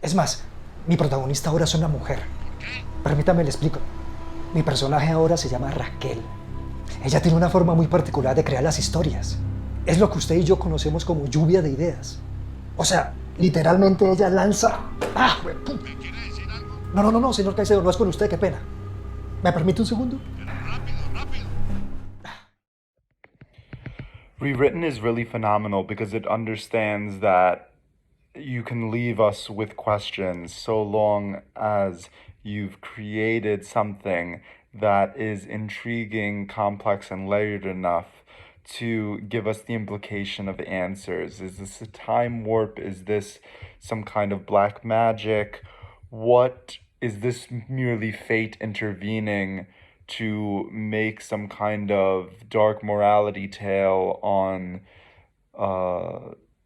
Es más, mi protagonista ahora es una mujer. Permítame le explico. Mi personaje ahora se llama Raquel. Ella tiene una forma muy particular de crear las historias. Es lo que usted y yo conocemos como lluvia de ideas. O sea, literalmente ella lanza... ¡Ah, huepú! No, señor Caicedo, no es con usted, qué pena. ¿Me permite un segundo? Rewritten is really phenomenal because it understands that you can leave us with questions so long as you've created something that is intriguing, complex, and layered enough to give us the implication of answers. Is this a time warp? Is this some kind of black magic? What is this merely fate intervening to make some kind of dark morality tale on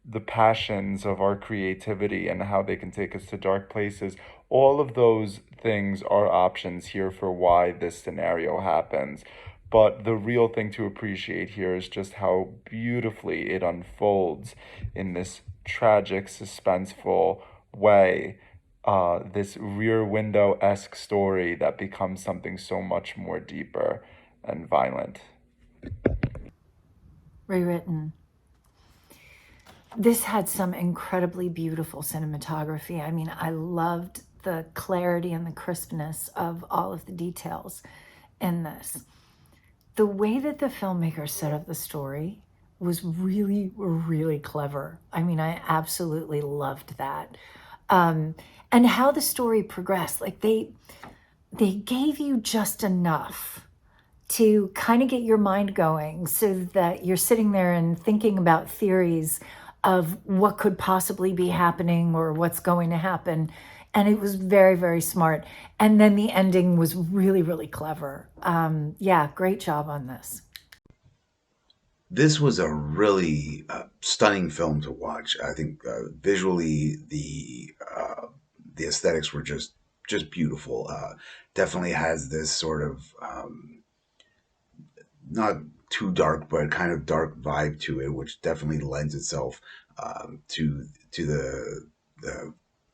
the passions of our creativity and how they can take us to dark places? All of those things are options here for why this scenario happens. But the real thing to appreciate here is just how beautifully it unfolds in this tragic, suspenseful way. This rear window-esque story that becomes something so much more deeper and violent. Rewritten. This had some incredibly beautiful cinematography. I mean, I loved the clarity and the crispness of all of the details in this. The way that the filmmaker set up the story was really, really clever. I mean, I absolutely loved that. And how the story progressed, like they gave you just enough to kind of get your mind going so that you're sitting there and thinking about theories of what could possibly be happening or what's going to happen. And it was very, very smart. And then the ending was really, really clever. Yeah, great job on this. This was a really stunning film to watch. I think visually the aesthetics were just beautiful. Definitely has this sort of not too dark, but kind of dark vibe to it, which definitely lends itself to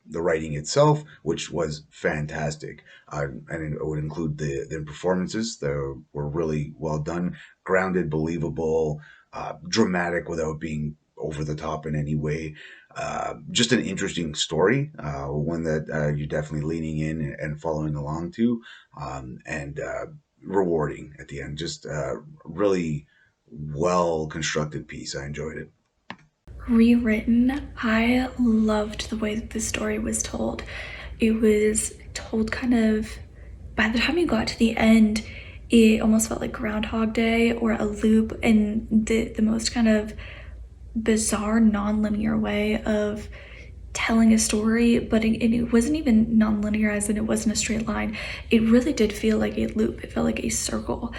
the writing itself, which was fantastic. And it would include the performances that were really well done, grounded, believable, dramatic without being over the top in any way. Just an interesting story, one that you're definitely leaning in and following along to, and rewarding at the end. Just really well constructed piece. I enjoyed it. Rewritten, I loved the way that the story was told. It was told kind of, by the time you got to the end, it almost felt like Groundhog Day or a loop in the most kind of bizarre, non-linear way of telling a story, but it wasn't even non-linear as in it wasn't a straight line. It really did feel like a loop. It felt like a circle.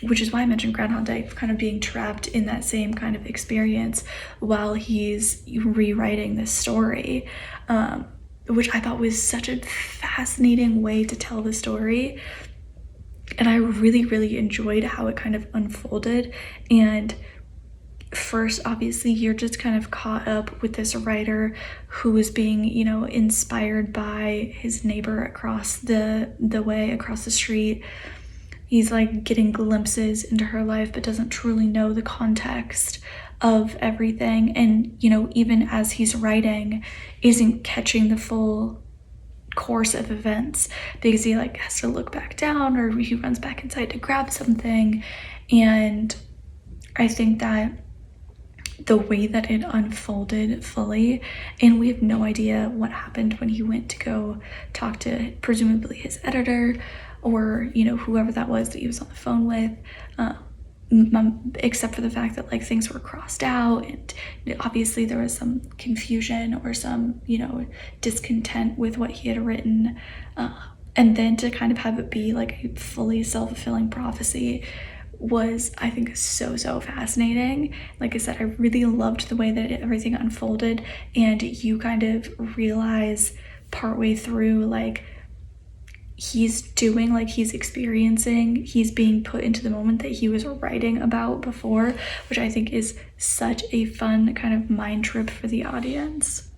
Which is why I mentioned Groundhog Day, kind of being trapped in that same kind of experience while he's rewriting this story, which I thought was such a fascinating way to tell the story. And I really, really enjoyed how it kind of unfolded. And first, obviously, you're just kind of caught up with this writer who is being, inspired by his neighbor across the way, across the street. He's like getting glimpses into her life, but doesn't truly know the context of everything. And, even as he's writing, isn't catching the full course of events because he has to look back down or he runs back inside to grab something. And I think that the way that it unfolded fully, and we have no idea what happened when he went to go talk to presumably his editor or whoever that was that he was on the phone with, except for the fact that things were crossed out and obviously there was some confusion or some discontent with what he had written, and then to kind of have it be a fully self-fulfilling prophecy was, I think, so fascinating. Like I said, I really loved the way that everything unfolded, and you kind of realize partway through he's doing, he's experiencing, he's being put into the moment that he was writing about before, which I think is such a fun kind of mind trip for the audience.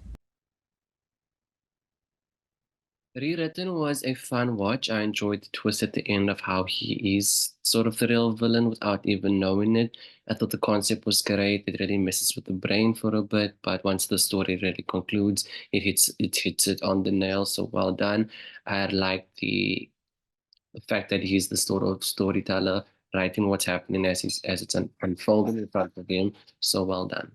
Rewritten was a fun watch. I enjoyed the twist at the end of how he is sort of the real villain without even knowing it. I thought the concept was great. It really messes with the brain for a bit, but once the story really concludes, it hits it on the nail. So well done. I like the fact that he's the sort of storyteller writing what's happening as it's unfolding in front of him. So well done.